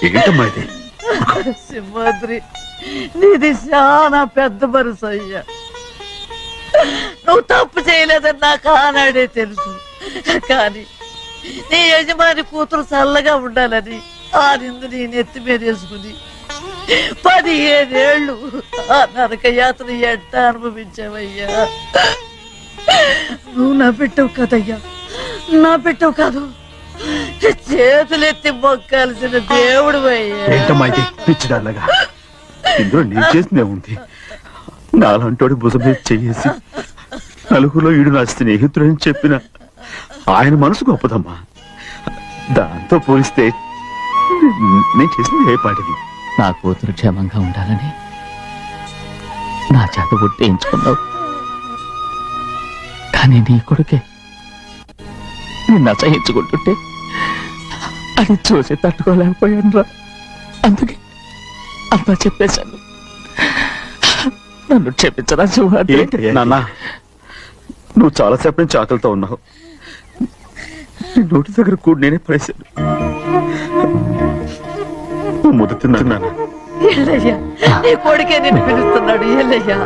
ఏంటమ్మా ఇది? సింహాద్రి, నీది చాలా పెద్ద మనసు అయ్యా. నువ్వు తప్పు చేయలేదని నాకు ఆనాడే తెలుసు. కానీ నీ యజమాని కూతురు చల్లగా ఉండాలని ఆ నిందు నీ నెత్తి మీద వేసుకుని 15 ఏళ్ళు ఆ నరక యాత్ర ఎట్ట అనుభవించావయ్యా. నువ్వు నా పెట్టవు కదయ్యా, నా పెట్టవు కాదు, చేతులెత్తి మొక్కాల్సిన దేవుడు అయ్యా. ఏంటమ్మా ఇది పిచ్చిదాల్లగా? ఇందులో నేను చేసినే ఉంది. నాలంటోడి భుజం మీద చెయ్యేసి నలుగురిలో ఈడు నా స్నేహితుడని చెప్పిన ఆయన మనసు గొప్పదమ్మా. దాంతో పోలిస్తే నేను చేసింది ఏ పాటిది? నా కూతురు క్షేమంగా ఉండాలని నా చేత గుర్తించుకున్నావు. కానీ నీ కొడుకే నిన్ను అసహించుకుంటుంటే అది చూసి తట్టుకోలేకపోయాను రా. అందుకే అంతా చెప్పేశాను. నన్ను క్షమించరా సింహాద్రి. నాన్న, నువ్వు చాలాసేపు నుంచి ఆకలితో ఉన్నావు. నీ నోటి దగ్గర కూడా నేనే పడేశాను. ముద్ద తిన్నాను. ఎల్లయ్యా, నీ కొడుకే నిన్ను పిలుస్తున్నాడు. ఎల్లయ్యా,